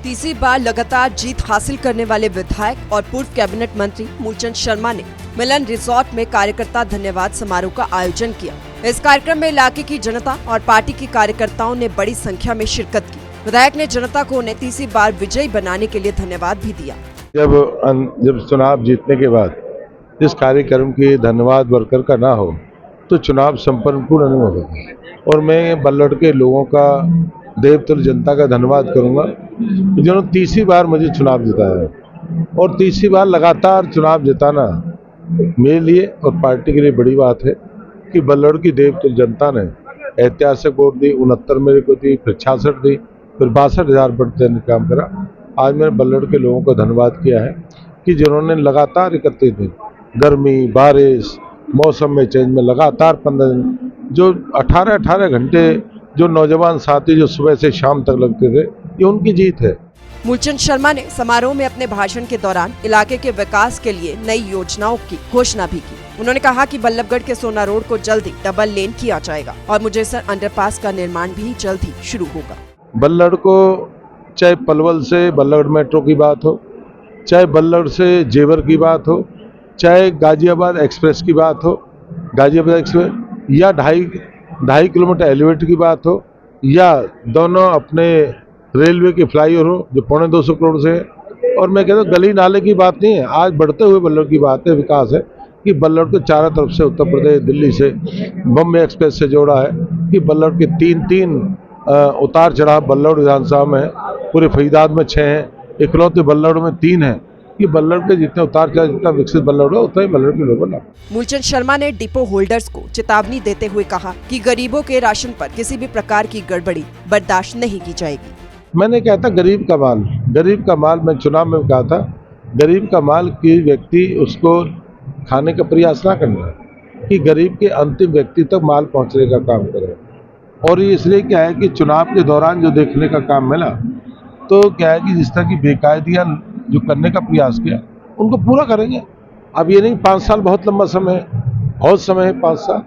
तीसरी बार लगातार जीत हासिल करने वाले विधायक और पूर्व कैबिनेट मंत्री मूलचंद शर्मा ने मिलन रिसोर्ट में कार्यकर्ता धन्यवाद समारोह का आयोजन किया। इस कार्यक्रम में इलाके की जनता और पार्टी के कार्यकर्ताओं ने बड़ी संख्या में शिरकत की। विधायक ने जनता को उन्हें तीसरी बार विजयी बनाने के लिए धन्यवाद भी दिया। जब चुनाव जीतने के बाद इस कार्यक्रम के धन्यवाद वर्कर का ना हो तो चुनाव संपन्न पूर्ण नहीं होगा। और मैं बल्लड़ के लोगों का, देवतुल्य जनता का धन्यवाद करूंगा जिन्होंने तीसरी बार मुझे चुनाव जिताया। और तीसरी बार लगातार चुनाव जिताना मेरे लिए और पार्टी के लिए बड़ी बात है कि बल्लड़ की देवतुल्य जनता ने ऐतिहासिक वोट दी, 69 मेरे को दी, फिर 66 दी, फिर 62,000 वोट देने का काम करा। आज मैंने बल्लड़ के लोगों को धन्यवाद किया है कि जिन्होंने लगातार 31 दिन गर्मी, बारिश, मौसम में चेंज में लगातार 15 दिन जो 18 घंटे जो नौजवान साथी जो सुबह से शाम तक लगते थे, ये उनकी जीत है। मूलचंद शर्मा ने समारोह में अपने भाषण के दौरान इलाके के विकास के लिए नई योजनाओं की घोषणा भी की। उन्होंने कहा कि बल्लभगढ़ के सोना रोड को जल्द ही डबल लेन किया जाएगा और मुजेसर अंडरपास का निर्माण भी जल्द ही शुरू होगा। बल्लड़ को चाहे पलवल से बल्लड़ मेट्रो की बात हो, चाहे बल्लड़ से जेवर की बात हो, चाहे गाजियाबाद एक्सप्रेस की बात हो, गाजियाबाद एक्सप्रेस या 2.5 किलोमीटर एलिवेटर की बात हो, या दोनों अपने रेलवे के फ्लाईओवर हो जो 250 करोड़ से है। और मैं कहता हूँ गली नाले की बात नहीं है, आज बढ़ते हुए बल्लड़ की बात है, विकास है कि बल्लड़ को चारों तरफ से उत्तर प्रदेश, दिल्ली से बम्बे एक्सप्रेस से जोड़ा है कि बल्लड़ के तीन उतार चढ़ाव बल्लड़ विधानसभा में है, पूरे फरीदाबाद में 6 हैं, इकलौते बल्लड़ में 3 हैं। कि बल्लड़ के जितने उतार चढ़ाव, जितना विकसित बल्लड़ हो उतना ही बल्लड़ के लोग बना। मूलचंद शर्मा ने डिपो होल्डर्स को चेतावनी देते हुए कहा कि गरीबों के राशन पर किसी भी प्रकार की गड़बड़ी बर्दाश्त नहीं की जाएगी। मैंने कहा था गरीब का माल मैं चुनाव में कहा था, गरीब का माल की व्यक्ति उसको खाने का प्रयास ना करना, कि गरीब के अंतिम व्यक्ति तक माल पहुंचने का काम करे। और ये इसलिए क्या है कि चुनाव के दौरान जो देखने का काम मिला, तो क्या है कि जिस तरह की बेकायदियाँ जो करने का प्रयास किया उनको पूरा करेंगे। अब ये नहीं 5 साल बहुत लंबा समय है, बहुत समय है 5 साल,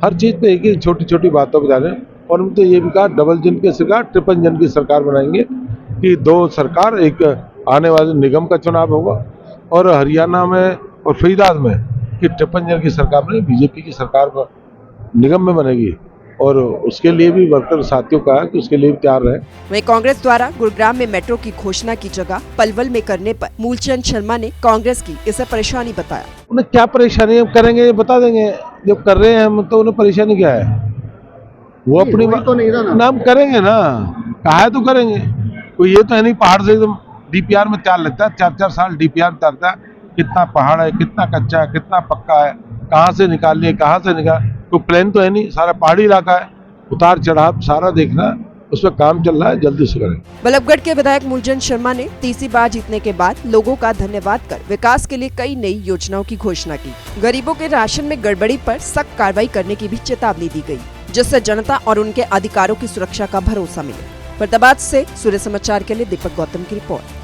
हर चीज़ पे एक ही छोटी छोटी बातों पर जाने। और हम तो ये भी कहा डबल इंजन की सरकार, ट्रिपल इंजन की सरकार बनाएंगे कि 2 सरकार, एक आने वाले निगम का चुनाव होगा और हरियाणा में और फरीदाबाद में कि ट्रिपल इंजन की सरकार बनेगी, बीजेपी की सरकार निगम में बनेगी। और उसके लिए भी वर्कर साथियों का है कि उसके लिए भी तैयार रहे। वहीं कांग्रेस द्वारा गुरुग्राम में मेट्रो की घोषणा की जगह पलवल में करने पर मूलचंद शर्मा ने कांग्रेस की इसे परेशानी बताया। उन्हें क्या परेशानी करेंगे बता देंगे, जब कर रहे हैं हम तो उन्हें परेशानी क्या है, वो अपनी तो नहीं ना नाम करेंगे ना, कहा है तो करेंगे। कोई ये तो है नहीं पहाड़ से एकदम डीपीआर में तैयार लगता है, 4-4 साल डीपीआर तैयारता है, कितना पहाड़ है, कितना कच्चा है, कितना पक्का है, कहाँ से निकालनी है, कहाँ से निकाल, कोई प्लान तो है नहीं, सारा पहाड़ी इलाका है, उतार चढ़ाव सारा देखना, उस पर काम चल रहा है, जल्दी से करें। बल्लभगढ़ के विधायक मूलचंद शर्मा ने तीसरी बार जीतने के बाद लोगों का धन्यवाद कर विकास के लिए कई नई योजनाओं की घोषणा की। गरीबों के राशन में गड़बड़ी पर सख्त कार्रवाई करने की भी चेतावनी दी गई, जिससे जनता और उनके अधिकारों की सुरक्षा का भरोसा मिले। फरीदाबाद से सूर्य समाचार के लिए दीपक गौतम की रिपोर्ट।